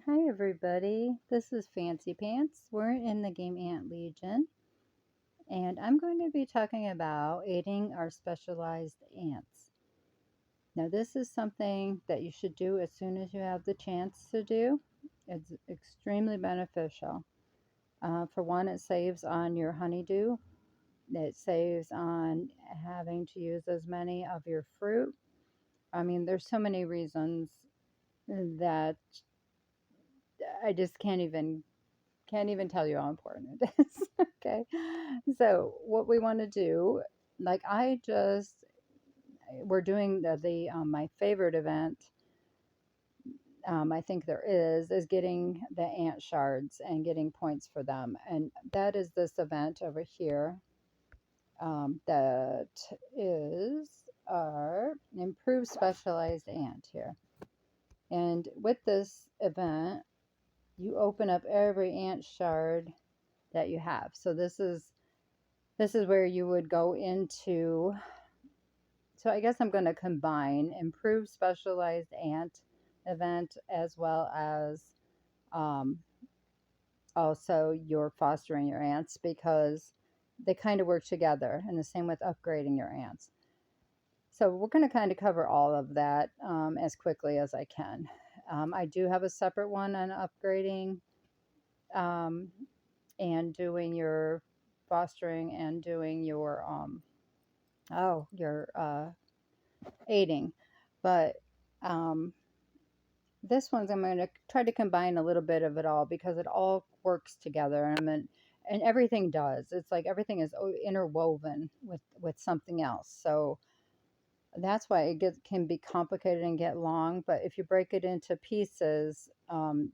Hi everybody, this is Fancy Pants. We're in the game Ant Legion, and I'm going to be talking about aiding our specialized ants. Now, this is something that you should do as soon as you have the chance to do. It's extremely beneficial. For one, it saves on your honeydew. It saves on having to use as many of your fruit. I mean, there's so many reasons that I just can't even tell you how important it is. Okay. So what we want to do, like we're doing the my favorite event. I think there is getting the ant shards and getting points for them, and that is this event over here. That is our improved specialized ant here, and with this event, you open up every ant shard that you have. So this is where you would go into. So I guess I'm going to combine improved specialized ant event as well as um, also your fostering your ants, because they kind of work together, and the same with upgrading your ants. So we're going to kind of cover all of that as quickly as I can. I do have a separate one on upgrading um, and doing your fostering and doing your aiding. But um, this one's I'm going to try to combine a little bit of it all because it all works together. And everything does. It's like everything is interwoven with something else. So that's why can be complicated and get long. But if you break it into pieces,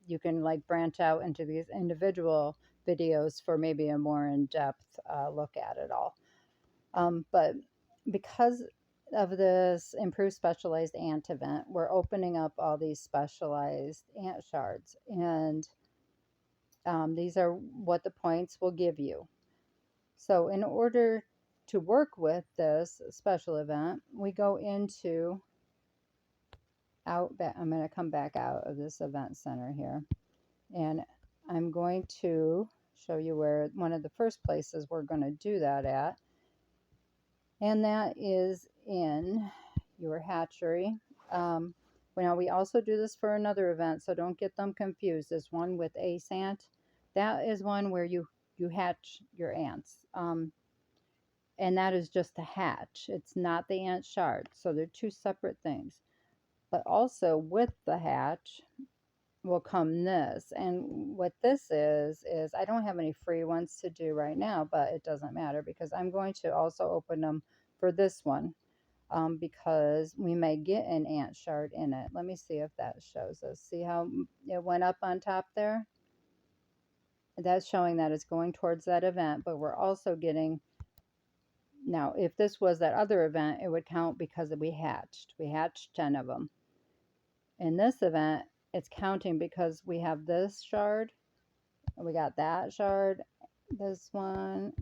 you can like branch out into these individual videos for maybe a more in-depth look at it all. But because of this improved specialized ant event, we're opening up all these specialized ant shards. And these are what the points will give you. So, in order to work with this special event, we go into I'm going to come back out of this event center here. And I'm going to show you where one of the first places we're going to do that at. And that is in your hatchery. Now, we also do this for another event, so don't get them confused. This one with ace ant, that is one where you hatch your ants. And that is just a hatch. It's not the ant shard. So they're two separate things. But also with the hatch will come this. And what this is I don't have any free ones to do right now, but it doesn't matter because I'm going to also open them for this one. Because we may get an ant shard in it. Let me see if that shows us. See how it went up on top there? That's showing that it's going towards that event, but we're also getting, now if this was that other event, it would count because we hatched. We hatched 10 of them. In this event, it's counting because we have this shard, and we got that shard, this one,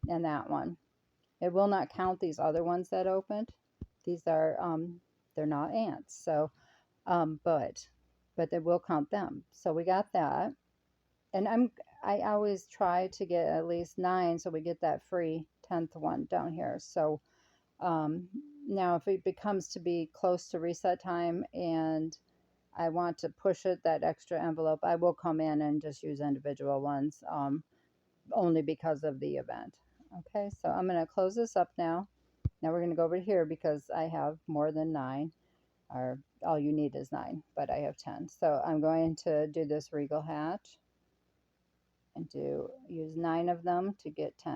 and that one. It will not count these other ones that opened. These are they're not ants. So but they will count them. So we got that. And I always try to get at least 9 so we get that free 10th one down here. So um now if it becomes to be close to reset time and I want to push it that extra envelope, I will come in and just use individual ones only because of the event. Okay, so I'm going to close this up now. Now we're going to go over here because I have more than 9, or all you need is 9, but I have 10. So I'm going to do this regal hatch and use 9 of them to get 10.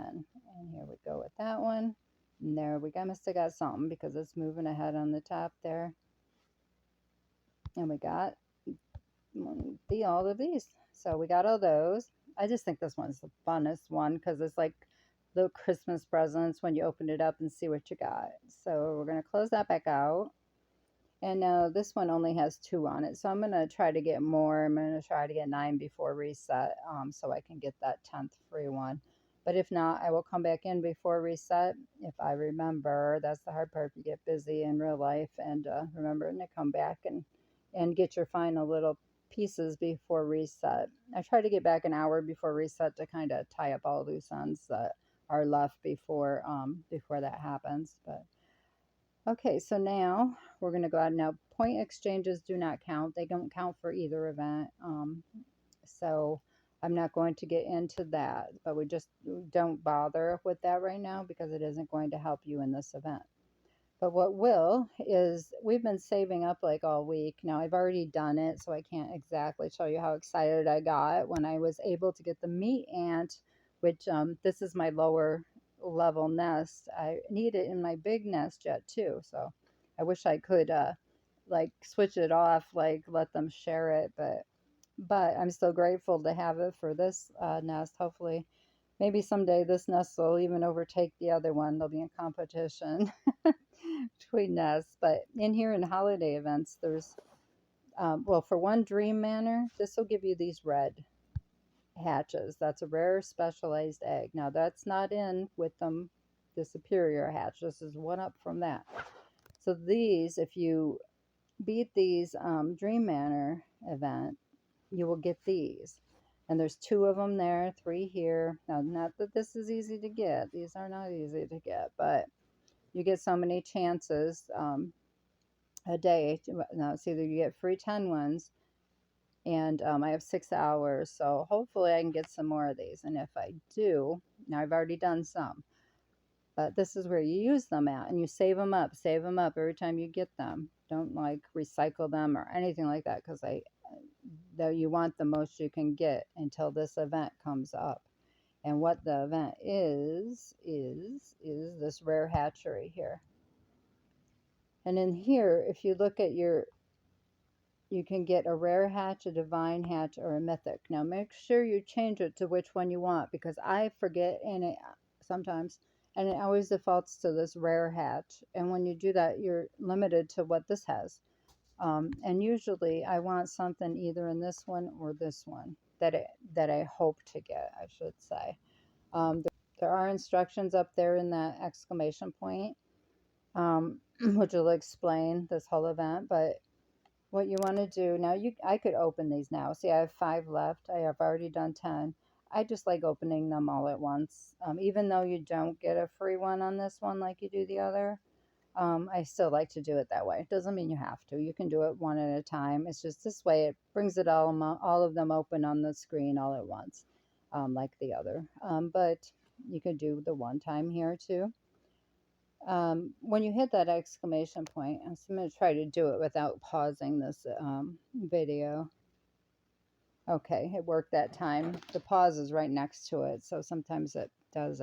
And here we go with that one. And there we go. I must have got something because it's moving ahead on the top there. And we got all of these. So we got all those. I just think this one's the funnest one because it's like little Christmas presents when you open it up and see what you got. So we're going to close that back out. And now this one only has 2 on it. So I'm going to try to get more. I'm going to try to get 9 before reset so I can get that 10th free one. But if not, I will come back in before reset if I remember. That's the hard part. You get busy in real life and remembering to come back and get your final little pieces before reset. I try to get back an hour before reset to kind of tie up all loose ends that are left before that happens. But okay, so now we're going to go ahead. Now, point exchanges do not count. They don't count for either event. So I'm not going to get into that, but we just don't bother with that right now because it isn't going to help you in this event. But what will is we've been saving up like all week. Now I've already done it, so I can't exactly show you how excited I got when I was able to get the meat ant, which this is my lower level nest. I need it in my big nest yet too, so I wish I could like switch it off, like let them share it, but I'm still grateful to have it for this nest. Hopefully, maybe someday this nest will even overtake the other one. They'll be in competition between nests. But in here in holiday events, there's, well, for one Dream Manor, this will give you these red hatches. That's a rare specialized egg. Now, that's not in with them, the superior hatch. This is one up from that. So these, if you beat these Dream Manor event, you will get these. And there's 2 of them there, 3 here. Now, not that this is easy to get. These are not easy to get, but you get so many chances a day. Now, it's either you get free 10 ones, and I have 6 hours, so hopefully I can get some more of these. And if I do, now I've already done some, but this is where you use them at, and you save them up every time you get them. Don't like recycle them or anything like that, because though you want the most you can get until this event comes up. And what the event is this Rare Hatchery here. And in here, if you look at you can get a rare hatch, a divine hatch, or a mythic. Now make sure you change it to which one you want, because I forget in it sometimes, and it always defaults to this rare hatch. And when you do that, you're limited to what this has. And usually I want something either in this one or this one that I hope to get, I should say. There are instructions up there in that exclamation point, which will explain this whole event. But what you want to do now, I could open these now. See, I have 5 left. I have already done 10. I just like opening them all at once. Even though you don't get a free one on this one like you do the other, I still like to do it that way. It doesn't mean you have to. You can do it one at a time. It's just this way it brings it all of them open on the screen all at once, like the other. But you could do the one time here too. When you hit that exclamation point, I'm going to try to do it without pausing this video. Okay, it worked that time. The pause is right next to it, so sometimes it does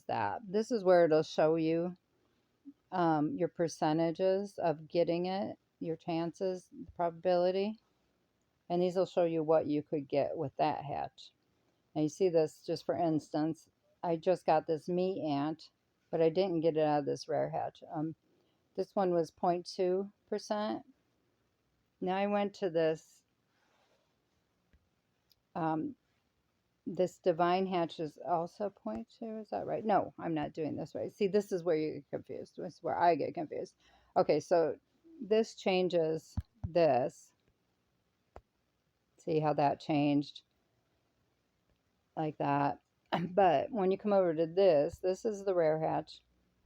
that. This is where it'll show you your percentages of getting it, your chances, the probability, and these will show you what you could get with that hatch. Now you see this, just for instance, I just got this meat ant, but I didn't get it out of this rare hatch. This one was 0.2%. Now I went to this divine hatch is also 0.2. Is that right? No, I'm not doing this right. See, this is where you get confused. This is where I get confused. Okay, so this changes this. See how that changed like that. But when you come over to this is the rare hatch.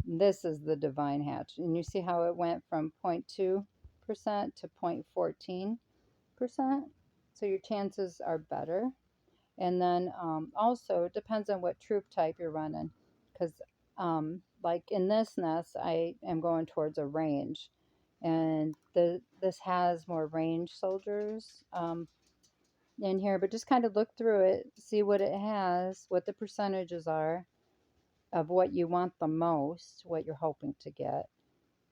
This is the divine hatch. And you see how it went from 0.2% to 0.14%. So your chances are better. And then also it depends on what troop type you're running, because like in this nest I am going towards a range, and this has more range soldiers in here. But just kind of look through it, see what it has, what the percentages are of what you want the most, what you're hoping to get.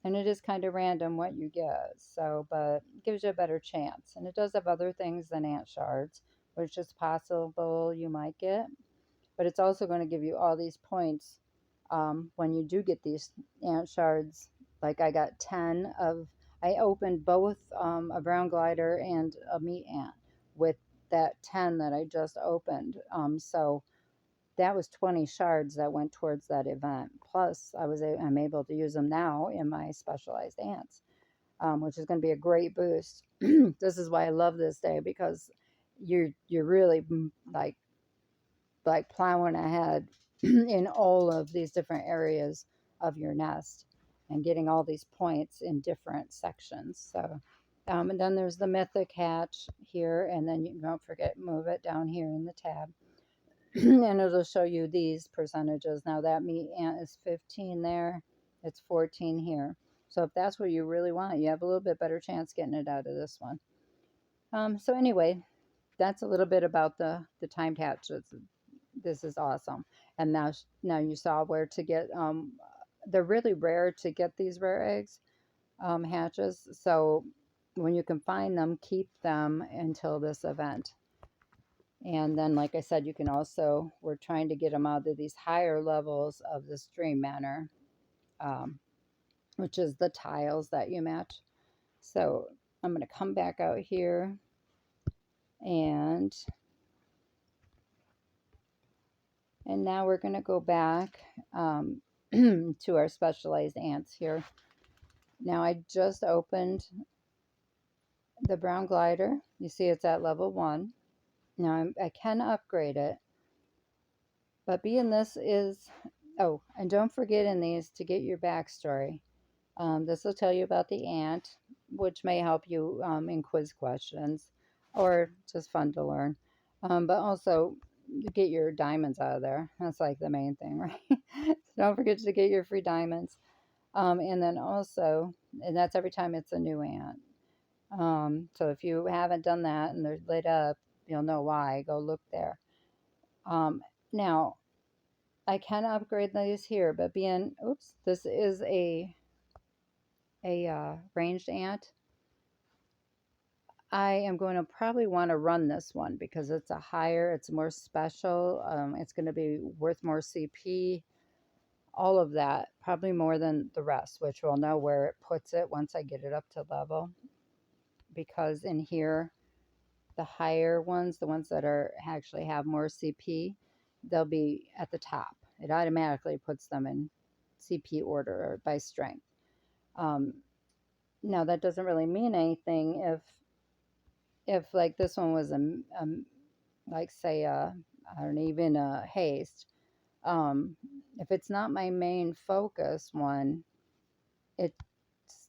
And it is kind of random what you get, so, but it gives you a better chance. And it does have other things than ant shards, which is possible you might get. But it's also going to give you all these points when you do get these ant shards. Like I got 10 of, I opened both a brown glider and a meat ant with that 10 that I just opened. So that was 20 shards that went towards that event. Plus, I'm able to use them now in my specialized ants. which is going to be a great boost. This is why I love this day, because you're really like plowing ahead in all of these different areas of your nest and getting all these points in different sections. So, and then there's the mythic hatch here, and then you don't forget, move it down here in the tab. And it'll show you these percentages. Now that meat ant is 15 there, it's 14 here. So if that's what you really want, you have a little bit better chance getting it out of this one. So anyway, that's a little bit about the timed hatches. This is awesome. And now you saw where to get. They're really rare to get these rare eggs hatches. So when you can find them, keep them until this event. And then, like I said, you can also, we're trying to get them out of these higher levels of this Dream Manor, um, which is the tiles that you match. So I'm going to come back out here and now we're going to go back to our specialized ants here. Now I just opened the brown glider. You see it's at level 1. Now I can upgrade it, but being this is, oh, and don't forget in these to get your backstory. This will tell you about the ant, which may help you in quiz questions or just fun to learn. But also get your diamonds out of there. That's like the main thing, right? So don't forget to get your free diamonds. And then also, and that's every time it's a new ant. So if you haven't done that and they're lit up, you'll know why. Go look there. Now, I can upgrade these here, but being, oops, this is a ranged ant. I am going to probably want to run this one because it's a higher, it's more special. It's going to be worth more CP, all of that, probably more than the rest, which we'll know where it puts it once I get it up to level. Because in here, the higher ones, the ones that are actually have more CP, they'll be at the top. It automatically puts them in CP order or by strength. Now that doesn't really mean anything if like this one was like say I don't know, even a haste. If it's not my main focus one, it's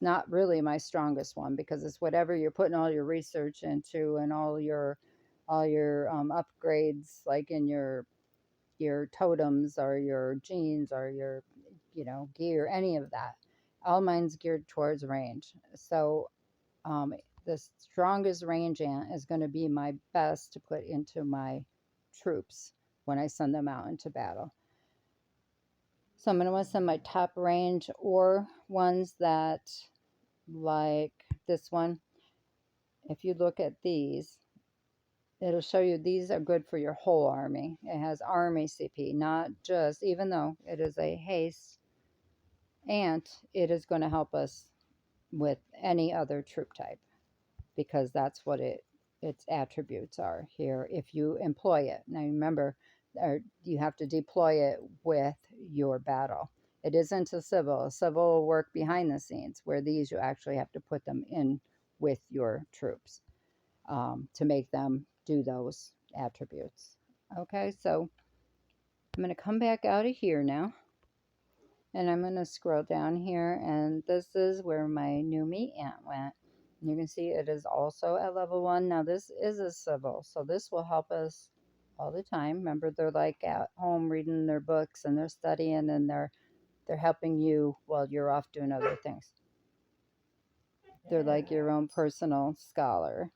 not really my strongest one because it's whatever you're putting all your research into and all your upgrades, like in your totems or your genes or your gear, any of that. All mine's geared towards range. So the strongest range ant is going to be my best to put into my troops when I send them out into battle. So I'm going to want to send my top range or ones that, like this one. If you look at these, it'll show you these are good for your whole army. It has army CP, not just, even though it is a haste ant, it is going to help us with any other troop type, because that's what its attributes are here if you employ it. Now remember, you have to deploy it with your battle. It isn't a civil. A civil will work behind the scenes, where these you actually have to put them in with your troops to make them do those attributes. Okay, so I'm going to come back out of here now. And I'm going to scroll down here, and this is where my new meat ant went. You can see it is also at level 1. Now this is a civil, so this will help us all the time. Remember, they're like at home reading their books and they're studying and they're helping you while you're off doing other things. They're like your own personal scholar.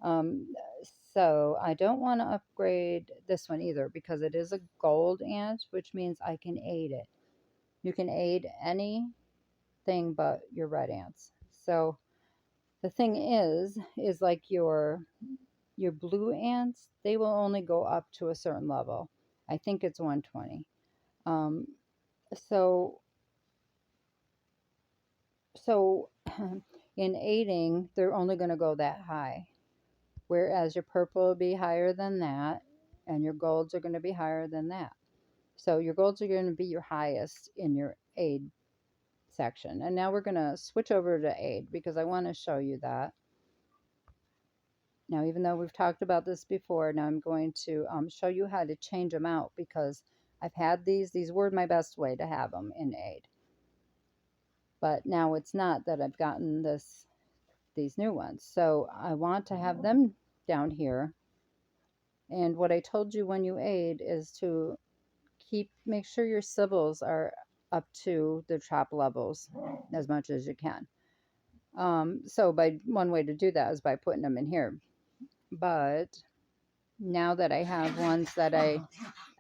So I don't want to upgrade this one either because it is a gold ant, which means I can aid it. You can aid anything but your red ants. So the thing is like your blue ants, they will only go up to a certain level. I think it's 120. So in aiding, they're only going to go that high. Whereas your purple will be higher than that, and your golds are going to be higher than that. So your golds are going to be your highest in your aid section. And now we're going to switch over to aid because I want to show you that. Now, even though we've talked about this before, now I'm going to show you how to change them out because I've had these were my best way to have them in aid. But now it's not that I've gotten these new ones. So I want to have them down here. And what I told you when you aid is to make sure your civils are up to the top levels as much as you can. So one way to do that is by putting them in here. But now that I have ones that I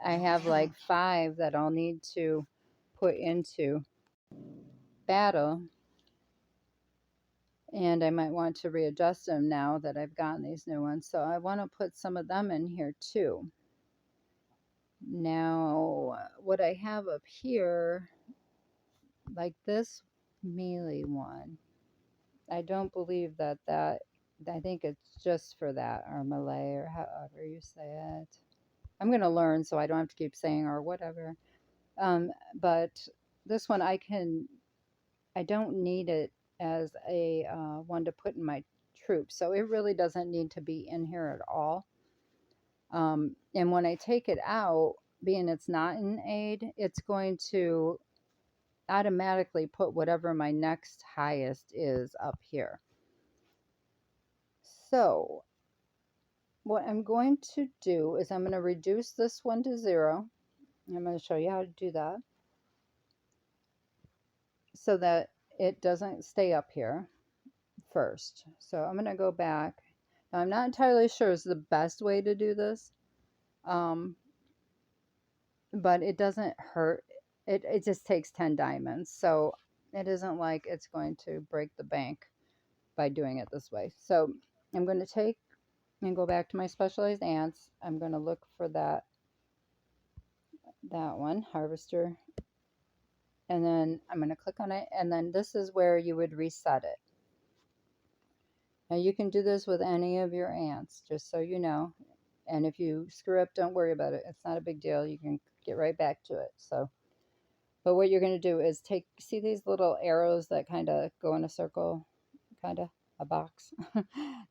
have like 5 that I'll need to put into battle, and I might want to readjust them now that I've gotten these new ones. So I want to put some of them in here too. Now, what I have up here, like this melee one, I don't believe that I think it's just for that, or melee, or however you say it. I'm going to learn so I don't have to keep saying or whatever. But this one I don't need it as a one to put in my troops. So it really doesn't need to be in here at all. And when I take it out, being it's not in aid, it's going to automatically put whatever my next highest is up here. So what I'm going to do is I'm going to reduce this one to 0. I'm going to show you how to do that so that it doesn't stay up here first. So I'm going to go back. Now, I'm not entirely sure it's the best way to do this, but it doesn't hurt. It just takes 10 diamonds. So it isn't like it's going to break the bank by doing it this way. So I'm going to take and go back to my specialized ants. I'm going to look for that one, harvester. And then I'm going to click on it. And then this is where you would reset it. Now you can do this with any of your ants, just so you know. And if you screw up, don't worry about it. It's not a big deal. You can get right back to it. So, but what you're going to do is see these little arrows that kind of go in a circle, kind of a box.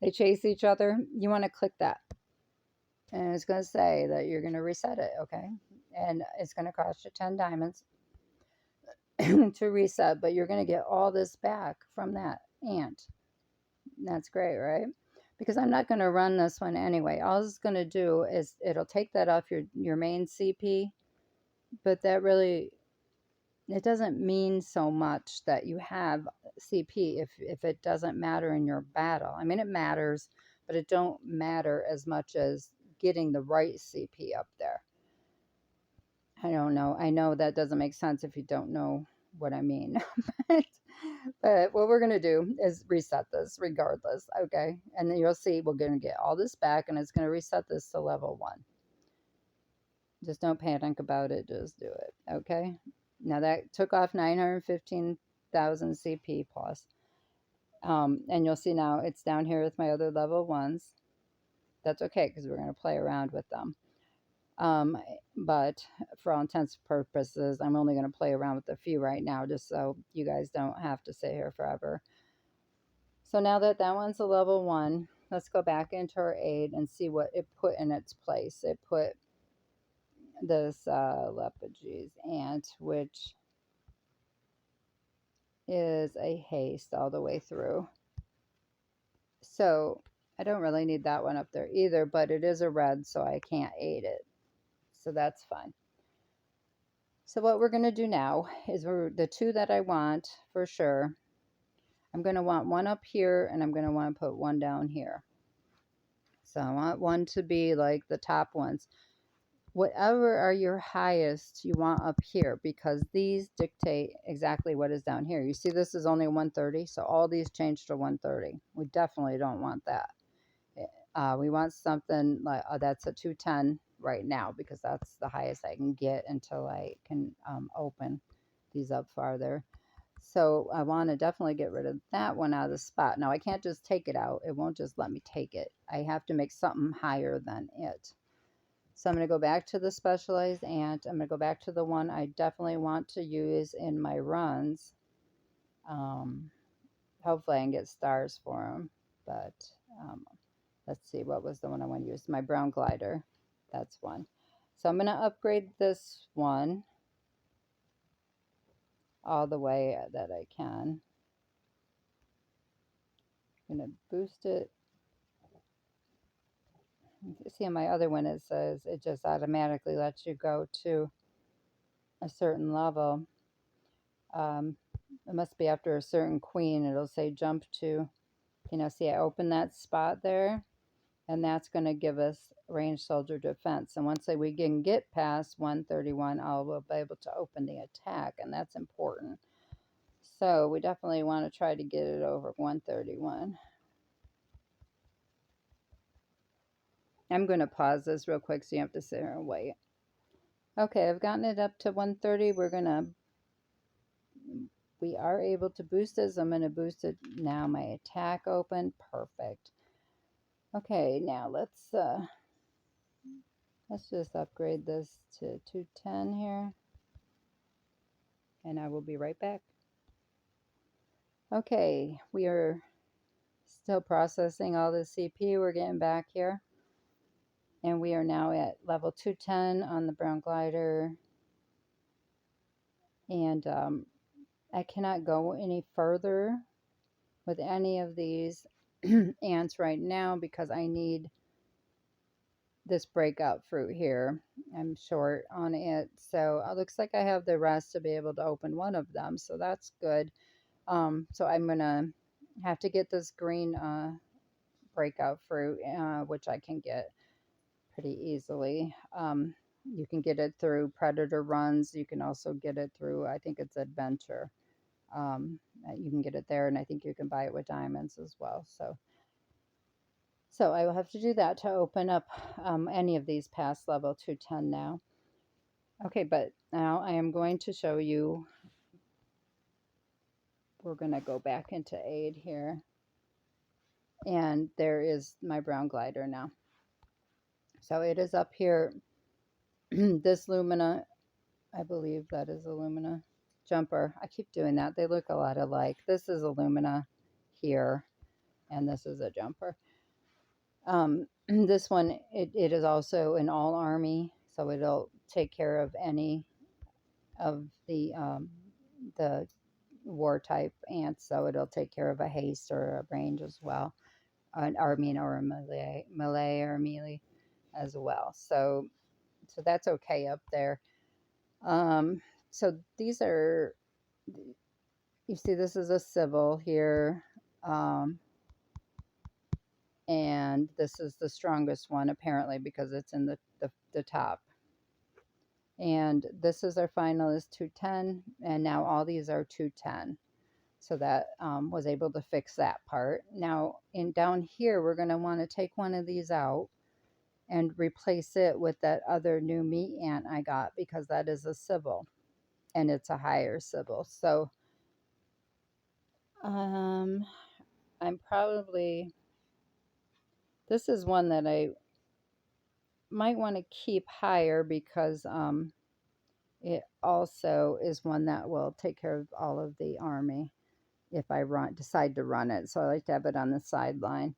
They chase each other. You want to click that. And it's going to say that you're going to reset it, okay? And it's going to cost you 10 diamonds to reset, but you're going to get all this back from that ant. That's great, right? Because I'm not going to run this one anyway. All it's going to do is it'll take that off your main CP, but that really, it doesn't mean so much that you have CP if it doesn't matter in your battle. I mean, it matters, but it don't matter as much as getting the right CP up there. I don't know. I know that doesn't make sense if you don't know what I mean. But what we're going to do is reset this regardless, okay? And then you'll see we're going to get all this back, and it's going to reset this to level 1. Just don't panic about it. Just do it, okay? Now that took off 915,000 CP plus. And you'll see now it's down here with my other level 1s. That's okay because we're going to play around with them. But for all intents and purposes, I'm only going to play around with a few right now, just so you guys don't have to sit here forever. So now that one's a level 1, let's go back into our aid and see what it put in its place. It put this Lepage's ant, which is a haste all the way through. So I don't really need that one up there either, but it is a red, so I can't aid it. So that's fine. So what we're going to do now is the 2 that I want for sure. I'm going to want one up here, and I'm going to want to put one down here. So I want one to be like the top ones. Whatever are your highest you want up here, because these dictate exactly what is down here. You see this is only 130, so all these change to 130. We definitely don't want that. We want something like that's a 210 right now, because that's the highest I can get until I can open these up farther. So I want to definitely get rid of that one out of the spot. Now I can't just take it out. It won't just let me take it. I have to make something higher than it. So I'm going to go back to the specialized ant. I'm going to go back to the one I definitely want to use in my runs. Hopefully I can get stars for them. But let's see, what was the one I want to use? My brown glider. That's one. So I'm going to upgrade this one all the way that I can. I'm going to boost it. You see on my other one it says it just automatically lets you go to a certain level. It must be after a certain queen. It'll say jump to, see I open that spot there, and that's going to give us range soldier defense. And once we can get past 131, we'll be able to open the attack, and that's important. So we definitely want to try to get it over 131. I'm going to pause this real quick so you have to sit here and wait. Okay, I've gotten it up to 130. We are able to boost this. I'm going to boost it now. My attack open. Perfect. Okay, now let's just upgrade this to 210 here. And I will be right back. Okay, we are still processing all the CPU. We're getting back here. And we are now at level 210 on the brown glider. And I cannot go any further with any of these ants right now because I need this breakout fruit here. I'm short on it. So it looks like I have the rest to be able to open one of them. So that's good. So I'm going to have to get this green breakout fruit, which I can get pretty easily. You can get it through Predator runs. You can also get it through, I think it's Adventure. You can get it there, and I think you can buy it with diamonds as well. So I will have to do that to open up any of these past level 210 now. Okay, but now I am going to show you. We're going to go back into aid here. And there is my brown glider now. So it is up here. This Lumina, I believe that is a Lumina jumper. I keep doing that. They look a lot alike. This is a Lumina here, and this is a jumper. This one, it is also an all army, so it'll take care of any of the war type ants. So it'll take care of a haste or a range as well, or a melee or melee as well. So that's okay up there. So these are, you see, this is a civil here. And this is the strongest one apparently because it's in the top. And this is our final is 210, and now all these are 210. So that was able to fix that part. Now down here, we're going to want to take one of these out and replace it with that other new meat ant I got because that is a civil, and it's a higher civil. So I'm probably, this is one that I might want to keep higher because it also is one that will take care of all of the army if I decide to run it. So I like to have it on the sideline.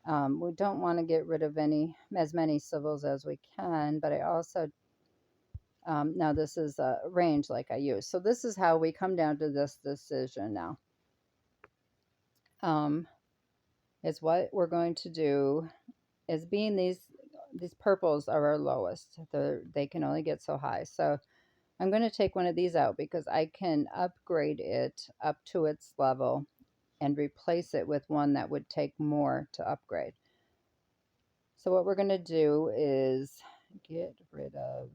We don't want to get rid of as many civils as we can, but I also, now this is a range like I use. So this is how we come down to this decision now. Is what we're going to do is being these purples are our lowest. They can only get so high. So I'm going to take one of these out because I can upgrade it up to its level and replace it with one that would take more to upgrade. So what we're going to do is get rid of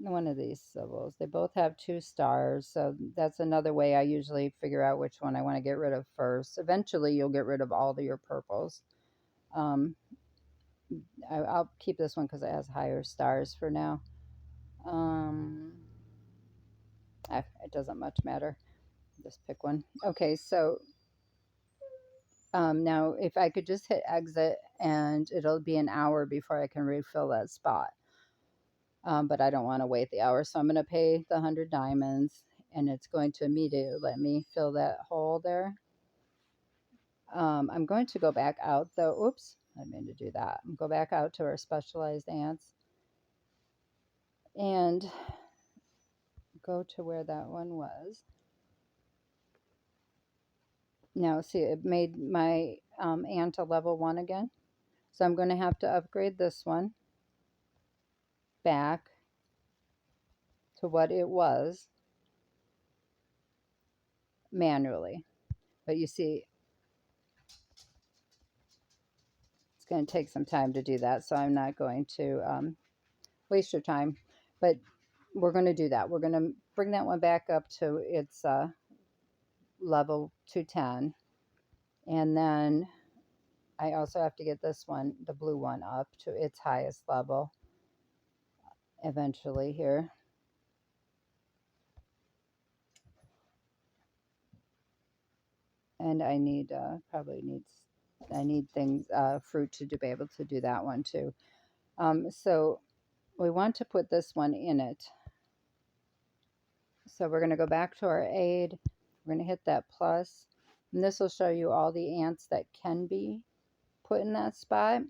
one of these civils. They both have 2 stars, so that's another way I usually figure out which one I want to get rid of first. Eventually, you'll get rid of all of your purples. I'll keep this one because it has higher stars for now. It doesn't much matter. Just pick one. Okay, so now if I could just hit exit, and it'll be an hour before I can refill that spot. But I don't want to wait the hour, so I'm going to pay the 100 diamonds, and it's going to immediately let me fill that hole there. I'm going to go back out though. Oops, I didn't mean to do that. Go back out to our specialized ants and go to where that one was. Now see, it made my ant a level 1 again. So I'm going to have to upgrade this one back to what it was manually. But you see, it's going to take some time to do that, so I'm not going to waste your time. But we're going to do that. We're going to bring that one back up to its level 210. And then I also have to get this one, the blue one, up to its highest level eventually here. And I need I need things, fruit to be able to do that one too. So we want to put this one in it. So we're going to go back to our aid. We're going to hit that plus, and this will show you all the ants that can be put in that spot.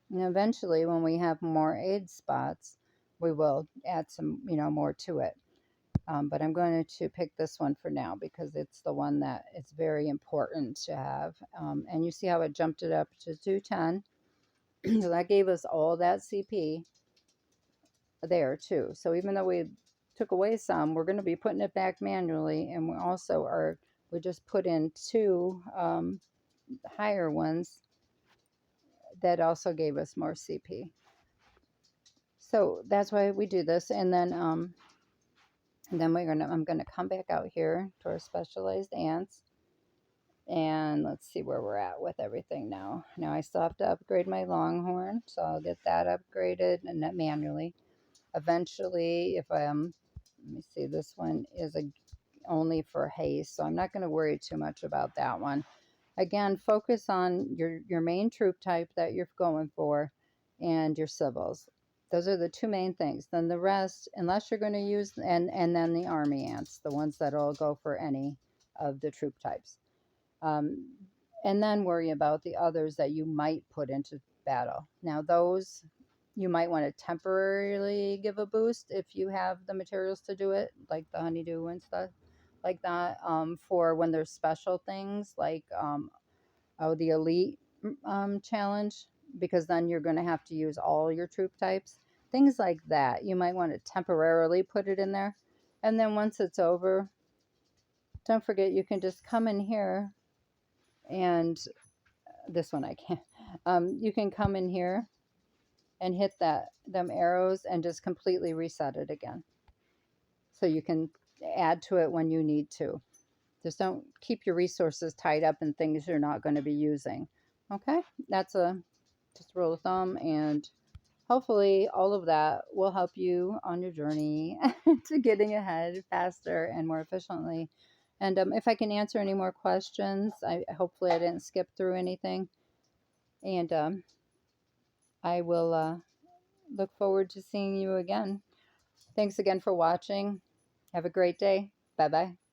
And eventually, when we have more aid spots, we will add some, more to it. But I'm going to pick this one for now because it's the one that it's very important to have. And you see how it jumped it up to 210. So that gave us all that CP there too. So even though we took away some, we're going to be putting it back manually. And we just put in 2 higher ones that also gave us more CP. So that's why we do this. And then I'm gonna come back out here to our specialized ants, and let's see where we're at with everything now. Now I still have to upgrade my longhorn, so I'll get that upgraded and that manually. Eventually, if let me see, this one is only for haste, so I'm not going to worry too much about that one. Again, focus on your main troop type that you're going for and your civils. Those are the 2 main things. Then the rest, unless you're going to use, and then the army ants, the ones that'll go for any of the troop types. And then worry about the others that you might put into battle. Now those you might want to temporarily give a boost if you have the materials to do it, like the honeydew and stuff like that, for when there's special things like the elite challenge, because then you're going to have to use all your troop types. Things like that. You might want to temporarily put it in there. And then once it's over, don't forget you can just come in here and this one I can't. You can come in here and hit them arrows and just completely reset it again. So you can add to it when you need to. Just don't keep your resources tied up in things you're not going to be using. Okay, that's just a rule of thumb, and hopefully all of that will help you on your journey to getting ahead faster and more efficiently. And if I can answer any more questions, hopefully I didn't skip through anything. And I will look forward to seeing you again. Thanks again for watching. Have a great day. Bye-bye.